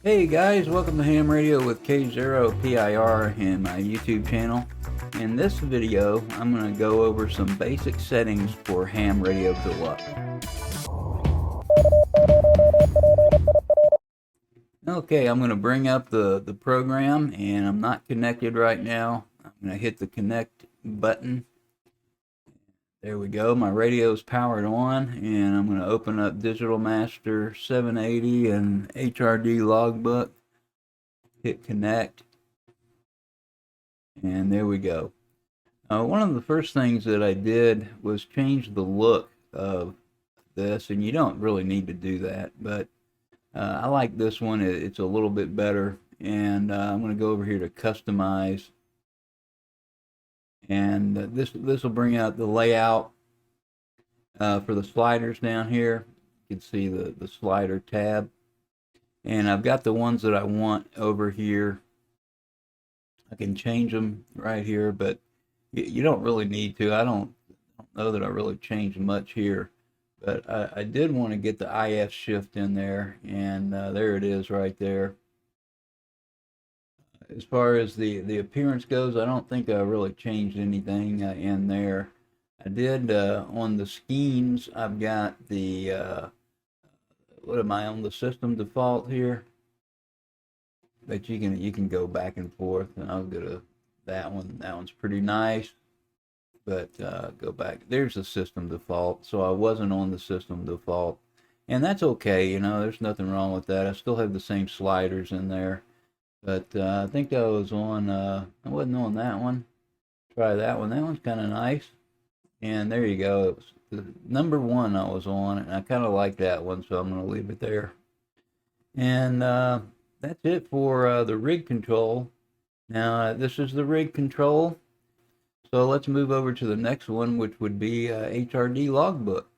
Hey guys, welcome to Ham Radio with K0PIR and my YouTube channel. In this video, I'm going to go over some basic settings for Ham Radio Deluxe. Okay, I'm going to bring up the program, and I'm not connected right now. I'm going to hit the connect button. There we go, my radio is powered on, and I'm going to open up Digital Master 780 and HRD logbook. Hit connect, and there we go. One of the first things that I did was change the look of this, and you don't really need to do that, but I like this one. It's a little bit better, and I'm going to go over here to customize, and this will bring out the layout for the sliders down here. You can see the slider tab, and I've got the ones that I want over here. I can change them right here, but you don't really need to. I don't know that I really changed much here, but I did want to get the IF shift in there, and there it is right there. As far as the appearance goes, I don't think I really changed anything in there. I did on the schemes. I've got the what am I on the system default here? But you can go back and forth, and I'll go to that one. That one's pretty nice. But go back. There's the system default. So I wasn't on the system default, and that's okay. You know, there's nothing wrong with that. I still have the same sliders in there. But I think I was on. I wasn't on that one. Try that one. That one's kind of nice. And there you go. It was the number one I was on, and I kind of like that one, so I'm going to leave it there. And that's it for the rig control. Now this is the rig control. So let's move over to the next one, which would be HRD logbook.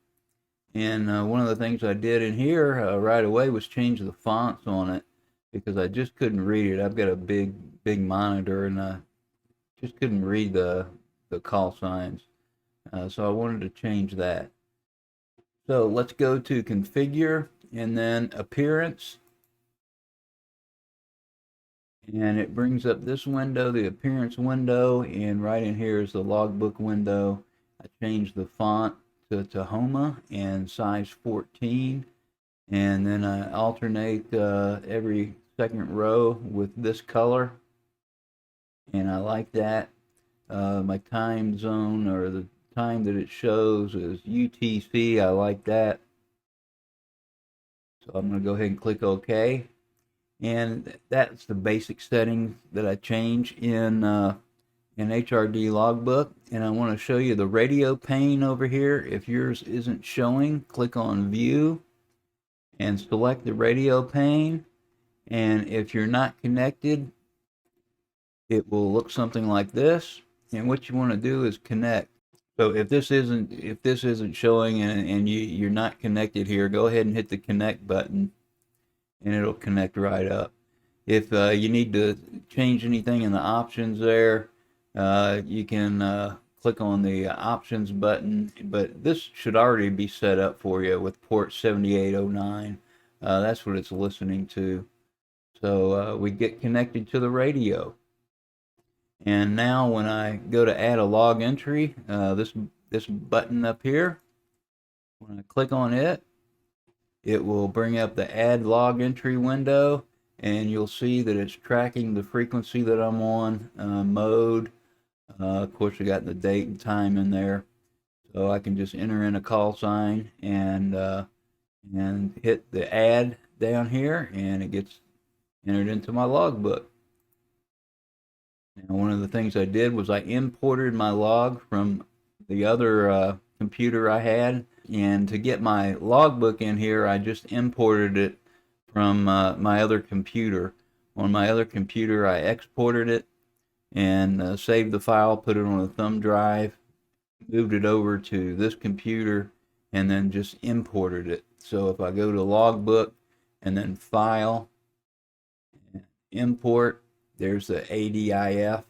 And one of the things I did in here right away was change the fonts on it, because I just couldn't read it. I've got a big monitor, and I just couldn't read the call signs. So I wanted to change that. So let's go to configure, and then appearance. And it brings up this window, the appearance window, and right in here is the logbook window. I changed the font to Tahoma and size 14, and then I alternate every second row with this color, and I like that. My time zone, or the time that it shows, is UTC. I like that. So I'm going to go ahead and click OK. And that's the basic settings that I change in HRD logbook. And I want to show you the radio pane over here. If yours isn't showing, click on View and select the radio pane. And if you're not connected, it will look something like this. And what you want to do is connect. So if this isn't showing and you're not connected here, go ahead and hit the connect button, and it'll connect right up. If you need to change anything in the options there, you can click on the options button, but this should already be set up for you with port 7809. That's what it's listening to. So we get connected to the radio. And now when I go to add a log entry, this button up here, when I click on it, it will bring up the add log entry window, and you'll see that it's tracking the frequency that I'm on, mode. Of course, I got the date and time in there, so I can just enter in a call sign and hit the add down here, and it gets entered into my logbook. Now, one of the things I did was I imported my log from the other computer I had, and to get my logbook in here, I just imported it from my other computer. On my other computer, I exported it and saved the file, put it on a thumb drive, moved it over to this computer, and then just imported it. So if I go to logbook and then file, import, there's the ADIF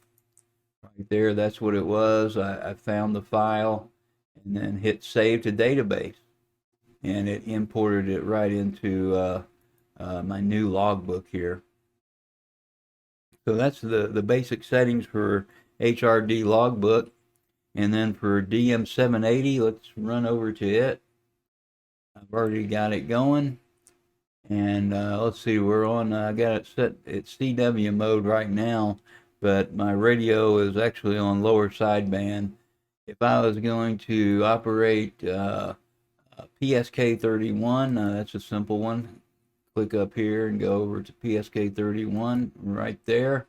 right there. That's what it was. I found the file and then hit save to database, and it imported it right into my new logbook here. So that's the basic settings for HRD logbook. And then for DM780, let's run over to it. I've already got it going. And let's see, we're on, I got it set at CW mode right now, but my radio is actually on lower sideband. If I was going to operate PSK31, that's a simple one. Click up here and go over to PSK31 right there.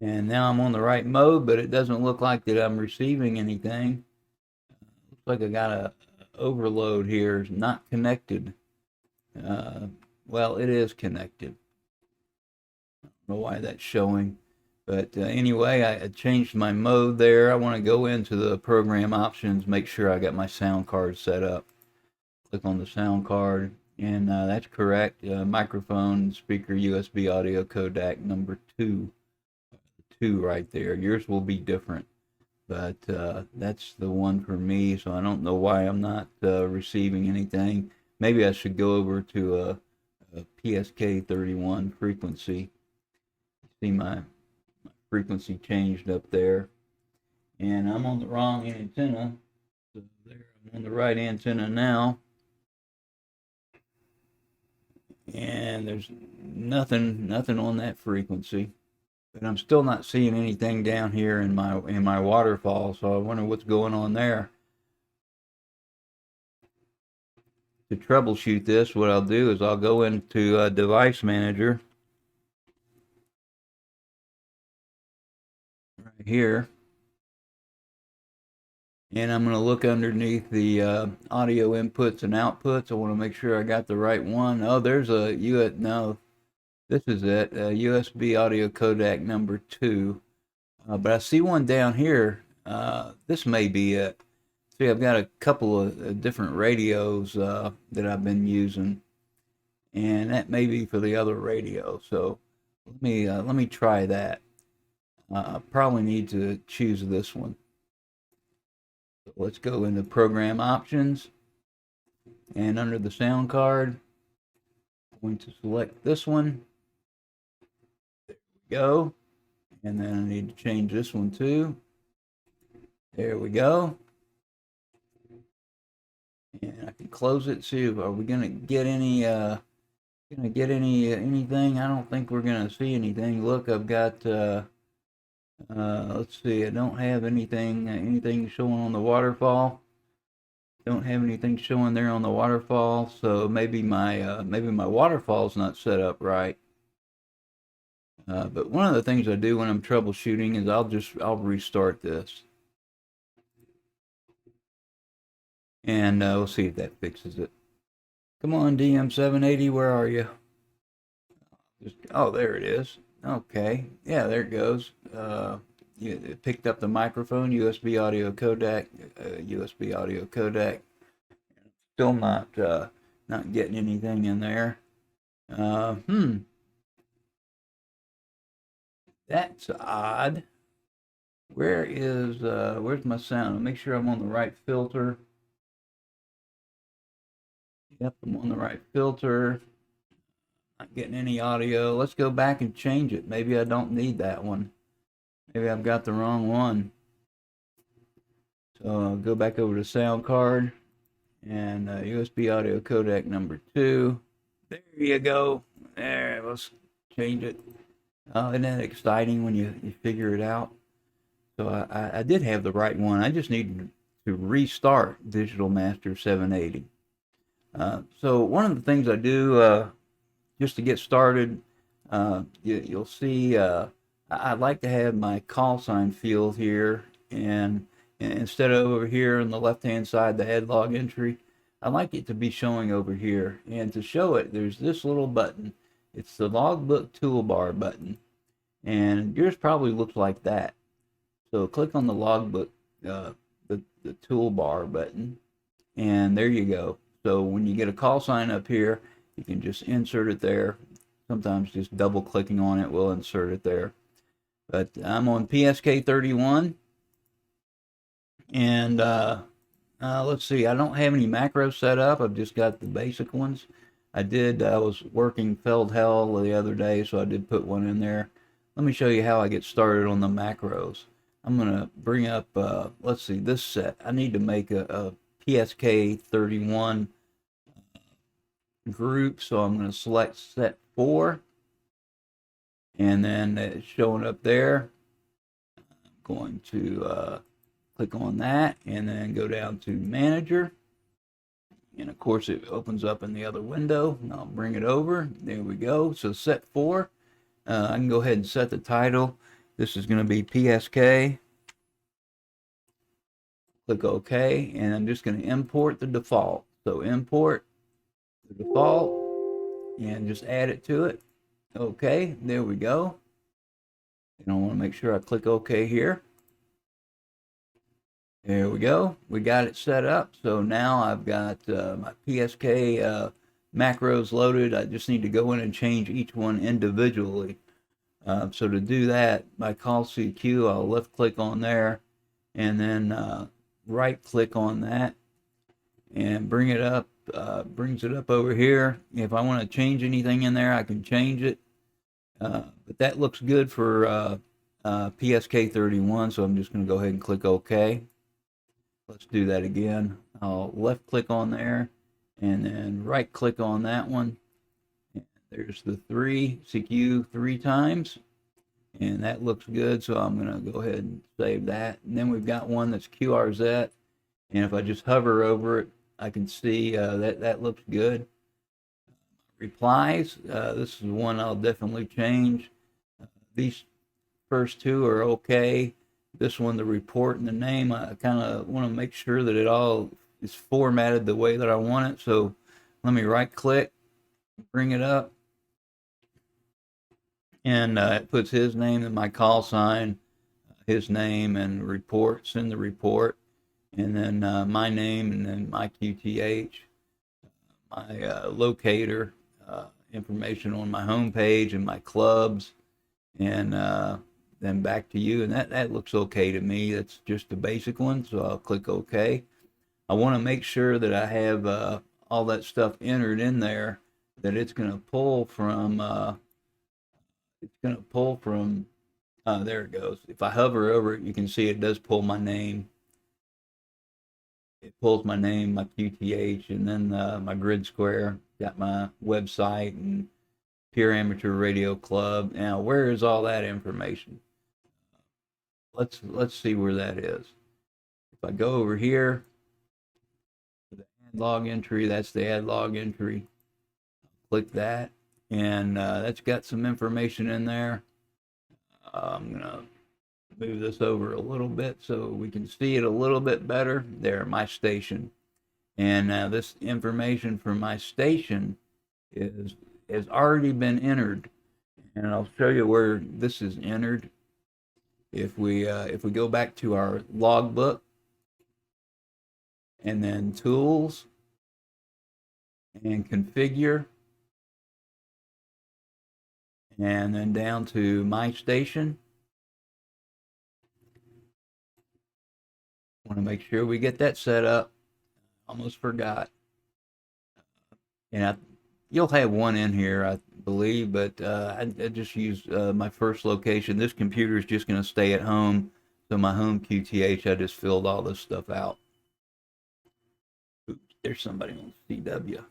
And now I'm on the right mode, but it doesn't look like that I'm receiving anything. Looks like I got a overload here, it's not connected. Well, it is connected. I don't know why that's showing. But anyway, I changed my mode there. I want to go into the program options, make sure I got my sound card set up. Click on the sound card, and that's correct. Microphone, speaker, USB audio codec number 2. 2 right there. Yours will be different, but that's the one for me, so I don't know why I'm not receiving anything. Maybe I should go over to a PSK31 frequency. See my frequency changed up there, and I'm on the wrong antenna. So there, I'm on the right antenna now, and there's nothing on that frequency. But I'm still not seeing anything down here in my waterfall, so I wonder what's going on there. To troubleshoot this, what I'll do is I'll go into Device Manager right here, and I'm going to look underneath the audio inputs and outputs. I want to make sure I got the right one. Oh, there's a no. This is it, USB audio codec number 2. But I see one down here. This may be it. See, I've got a couple of different radios that I've been using, and that may be for the other radio. So let me try that. I probably need to choose this one. So let's go into program options, and under the sound card, I'm going to select this one. Go, and then I need to change this one too. There we go, and I can close it. See, are we gonna get any anything? I don't think we're gonna see anything. Look, I've got let's see, I don't have anything showing on the waterfall. Don't have anything showing there on the waterfall, so maybe my waterfall's not set up right. But one of the things I do when I'm troubleshooting is I'll restart this, and we'll see if that fixes it. Come on, DM780, where are you? Oh, there it is. Okay, yeah, there it goes. It picked up the microphone, USB audio codec, USB audio codec. Still not getting anything in there. That's odd. Where's my sound? Make sure I'm on the right filter. Yep, I'm on the right filter. Not getting any audio. Let's go back and change it. Maybe I don't need that one. Maybe I've got the wrong one. So I'll go back over to sound card and USB audio codec number 2. There you go. There, let's change it. Oh, isn't that exciting when you figure it out? So I did have the right one. I just needed to restart Digital Master 780. So one of the things I do just to get started, you'll see I like to have my call sign field here, and instead of over here on the left-hand side, the head log entry, I like it to be showing over here. And to show it, there's this little button. It's the logbook toolbar button, and yours probably looks like that. So click on the logbook, the toolbar button, and there you go. So when you get a call sign up here, you can just insert it there. Sometimes just double clicking on it will insert it there. But I'm on PSK31, and let's see, I don't have any macros set up. I've just got the basic ones. I was working Feld Hell the other day, so I did put one in there. Let me show you how I get started on the macros. I'm going to bring up, let's see, this set. I need to make a PSK 31 group, so I'm going to select set 4, and then it's showing up there. I'm going to click on that, and then go down to Manager. And of course, it opens up in the other window. And I'll bring it over. There we go. So set 4. I can go ahead and set the title. This is going to be PSK. Click OK. And I'm just going to import the default. So import the default and just add it to it. OK. There we go. And I want to make sure I click OK here. There we go. We got it set up. So now I've got my PSK macros loaded. I just need to go in and change each one individually. So to do that, by call CQ, I'll left click on there and then right click on that and bring it up, brings it up over here. If I want to change anything in there, I can change it. But that looks good for PSK 31, so I'm just going to go ahead and click OK. Let's do that again. I'll left click on there and then right click on that one. And there's the 3 CQ 3 times, and that looks good, so I'm going to go ahead and save that. And then we've got one that's QRZ, and if I just hover over it, I can see that looks good. Replies, this is one I'll definitely change. These first 2 are okay. This one, the report and the name, I kind of want to make sure that it all is formatted the way that I want it. So let me right click, bring it up, and it puts his name and my call sign, his name and report, send the report, and then my name and then my QTH, my locator, information on my home page and my clubs, and then back to you. And that looks okay to me. That's just the basic one, so I'll click OK. I want to make sure that I have all that stuff entered in there, that it's going to pull from there it goes. If I hover over it, you can see it does pull my name. It pulls my name, my QTH, and then my grid square. Got my website and Pure Amateur Radio Club. Now, where is all that information? Let's see where that is. If I go over here to the add log entry, that's the add log entry. Click that, and that's got some information in there. I'm gonna move this over a little bit so we can see it a little bit better. There, my station, and now this information for my station has already been entered, and I'll show you where this is entered. If we go back to our logbook and then tools and configure, and then down to my station, want to make sure we get that set up. Almost forgot. And you'll have one in here, I believe, but I just use my first location. This computer is just going to stay at home, so my home QTH, I just filled all this stuff out. Oops, there's somebody on CW.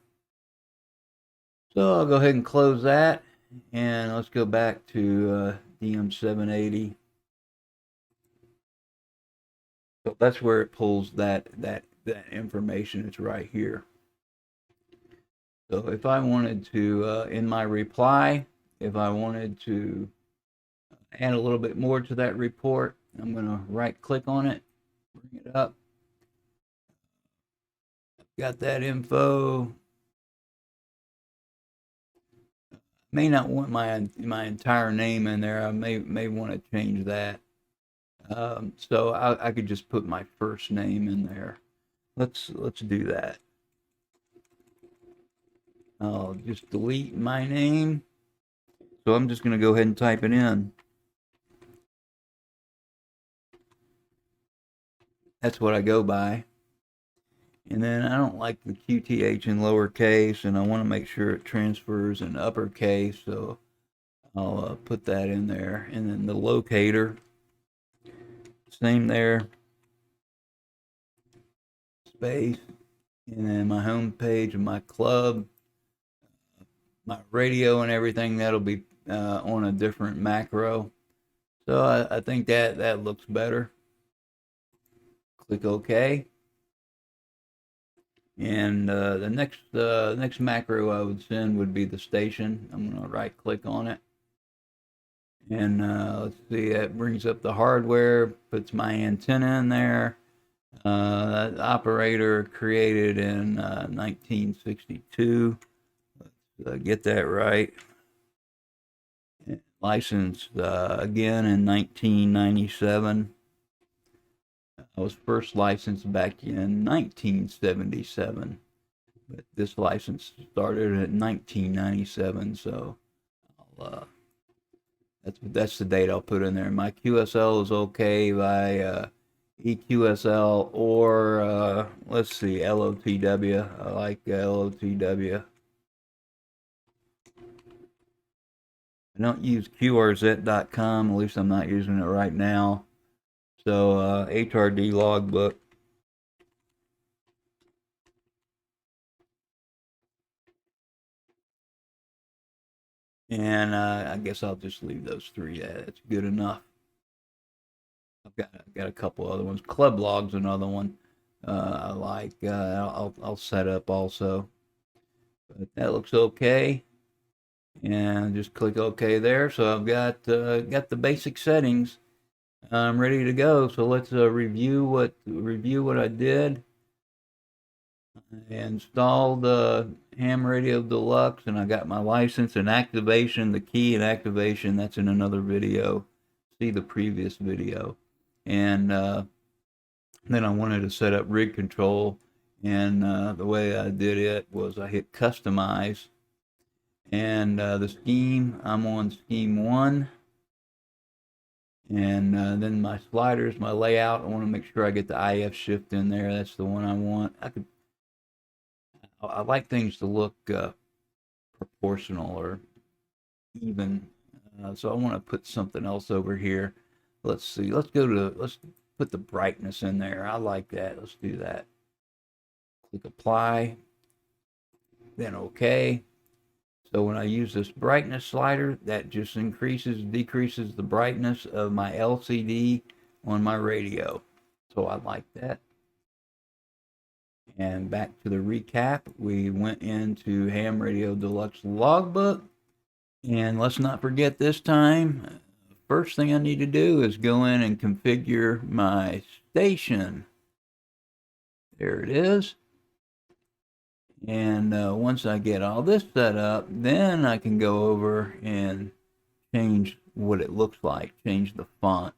So I'll go ahead and close that, and let's go back to DM780. So that's where it pulls that information. It's right here. So if I wanted to, in my reply, if I wanted to add a little bit more to that report, I'm going to right click on it, bring it up. Got that info. May not want my entire name in there. I may want to change that. So I could just put my first name in there. Let's do that. I'll just delete my name. So I'm just going to go ahead and type it in. That's what I go by. And then I don't like the QTH in lowercase, and I want to make sure it transfers in uppercase, so I'll put that in there. And then the locator, same there, space. And then my home page of my club, my radio and everything, that'll be on a different macro. So I think that looks better. Click OK. And the next macro I would send would be the station. I'm going to right click on it. And let's see, that brings up the hardware, puts my antenna in there. That operator created in 1962. Let's get that right. Licensed again in 1997. I was first licensed back in 1977, but this license started in 1997. So that's the date I'll put in there. My QSL is okay by EQSL or let's see, LOTW. I like LOTW. I don't use QRZ.com, at least I'm not using it right now. So HRD logbook. And I guess I'll just leave those three. That's good enough. I've got a couple other ones. Club log's another one I like. I'll set up also. But that looks okay. And just click OK there. So I've got the basic settings. I'm ready to go. So let's review what I did. I installed Ham Radio Deluxe, and I got my license and activation. The key and activation, that's in another video. See the previous video. And then I wanted to set up rig control, and the way I did it was I hit customize, and the scheme, I'm on scheme 1. And then my sliders, my layout, I want to make sure I get the IF shift in there. That's the one I want. I like things to look proportional or even. So I want to put something else over here. Let's see. Let's put the brightness in there. I like that. Let's do that. Click apply. Then OK. So when I use this brightness slider, that just decreases the brightness of my LCD on my radio. So I like that. And back to the recap, we went into Ham Radio Deluxe logbook. And let's not forget this time, first thing I need to do is go in and configure my station. There it is. And once I get all this set up, then I can go over and change what it looks like, change the font.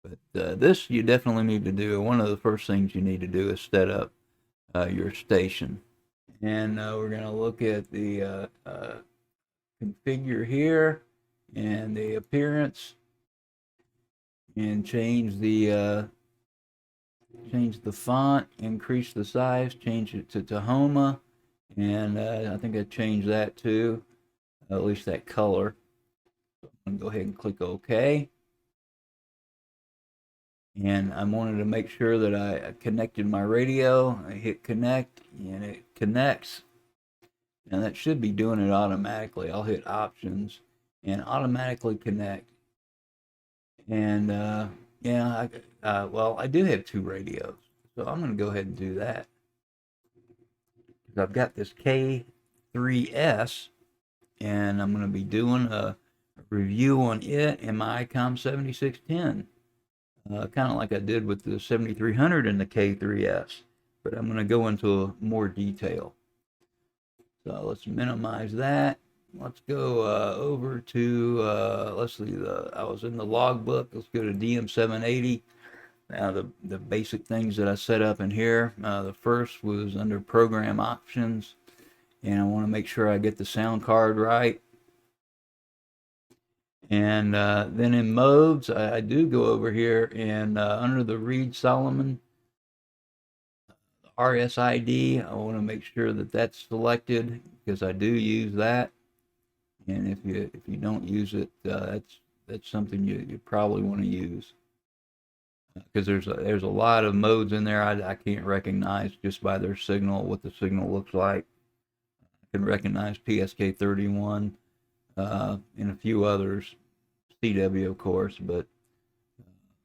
But this you definitely need to do. One of the first things you need to do is set up your station. And we're going to look at the configure here and the appearance, and change the font, increase the size, change it to Tahoma, and I think I changed that too, at least that color. So I'm going to go ahead and click OK. And I wanted to make sure that I connected my radio. I hit connect, and it connects. And that should be doing it automatically. I'll hit options and automatically connect. And yeah, well, I do have 2 radios, so I'm going to go ahead and do that. I've got this K3S, and I'm going to be doing a review on it and my ICOM 7610, kind of like I did with the 7300 and the K3S, but I'm going to go into more detail. So let's minimize that. Let's go over to, let's see, I was in the logbook. Let's go to DM780. Now the basic things that I set up in here, the first was under program options, and I want to make sure I get the sound card right. And then in modes, I do go over here and under the Reed Solomon, the RSID. I want to make sure that that's selected because I do use that. And if you don't use it, that's something you probably want to use, because there's a lot of modes in there I can't recognize just by their signal, what the signal looks like. I can recognize PSK31 and a few others, CW of course, but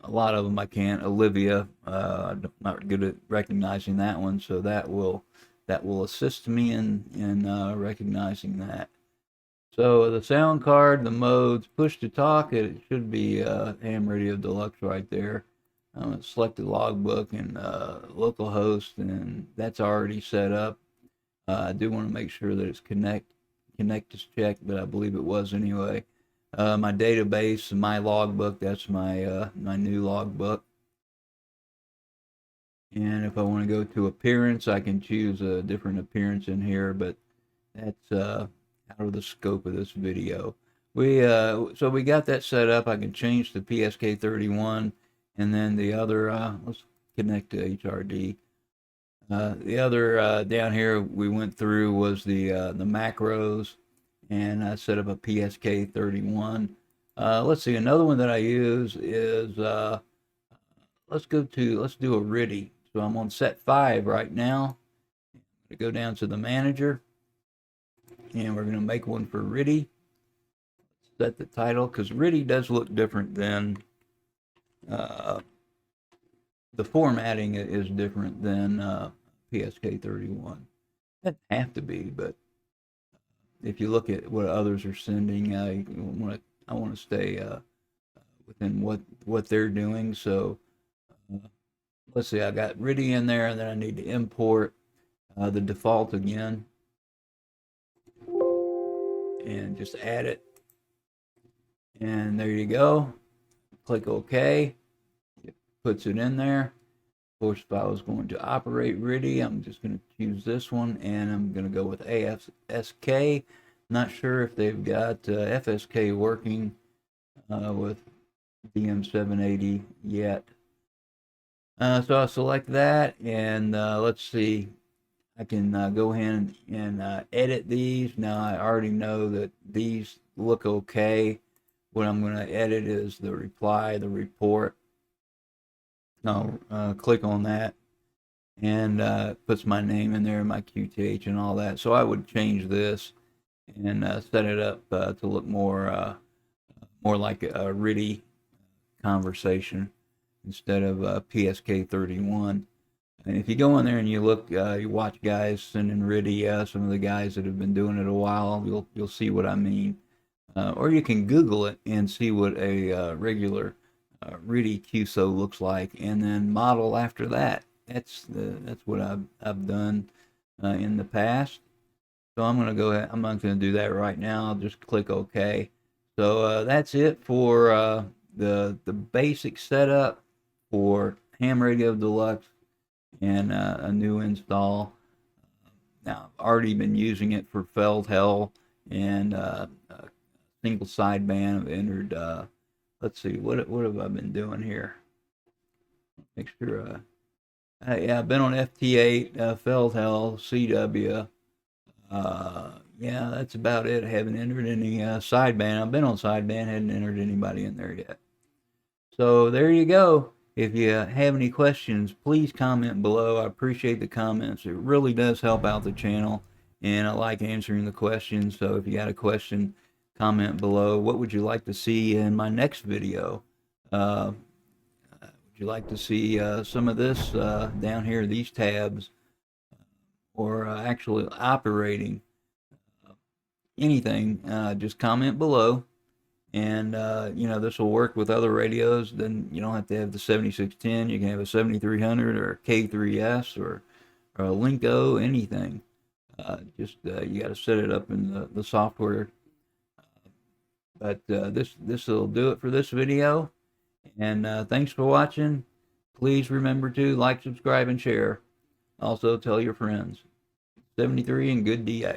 a lot of them I can't. Olivia, I'm not good at recognizing that one, so that will assist me in recognizing that. So the sound card, the modes, push to talk, it should be Ham Radio Deluxe right there. I'm going to select the logbook and localhost, and that's already set up. I do want to make sure that it's connect is checked, but I believe it was anyway. My database, my logbook, that's my my new logbook. And if I want to go to appearance, I can choose a different appearance in here, but that's out of the scope of this video. So we got that set up. I can change to PSK31, and then the other, let's connect to HRD. The other down here we went through was the macros, and I set up a PSK31. Let's see, another one that I use is let's do a RTTY. So I'm on set 5 right now. I'm gonna go down to the manager, and we're gonna make one for RTTY. Set the title, because RTTY does look different than the formatting is different than PSK31. Doesn't have to be, but if you look at what others are sending, I want to stay within what they're doing. So let's see, I got RTTY in there, and then I need to import the default again, and just add it. And there you go. Click OK. It puts it in there. Of course, if I was going to operate RTTY, I'm just going to choose this one, and I'm going to go with AFSK. Not sure if they've got FSK working with DM780 yet. So I'll select that, and let's see. I can go ahead and edit these. Now I already know that these look okay. What I'm going to edit is the reply, the report. I'll click on that, and puts my name in there, my QTH and all that. So I would change this and set it up to look more like a RTTY conversation instead of PSK31. And if you go in there and you look, you watch guys sending RTTY, some of the guys that have been doing it a while, you'll see what I mean. Or you can Google it and see what a regular RTTY QSO looks like, and then model after that. That's what I've done in the past. So I'm gonna go ahead. I'm not gonna do that right now. I'll just click OK. So that's it for the basic setup for Ham Radio Deluxe and a new install. Now I've already been using it for Feldhell and single sideband. I've entered. Let's see, what have I been doing here? Make sure. Yeah, I've been on FT8, Feldhell, CW. Yeah, that's about it. I haven't entered any sideband. I've been on sideband, hadn't entered anybody in there yet. So there you go. If you have any questions, please comment below. I appreciate the comments. It really does help out the channel, and I like answering the questions. So if you got a question, comment below. What would you like to see in my next video? Would you like to see some of this down here, these tabs, or actually operating? Anything, just comment below. And you know, this will work with other radios. Then you don't have to have the 7610. You can have a 7300 or a K3S or a Linko, anything. Just you got to set it up in the software. But this will do it for this video. And thanks for watching. Please remember to like, subscribe, and share. Also tell your friends. 73 and good DX.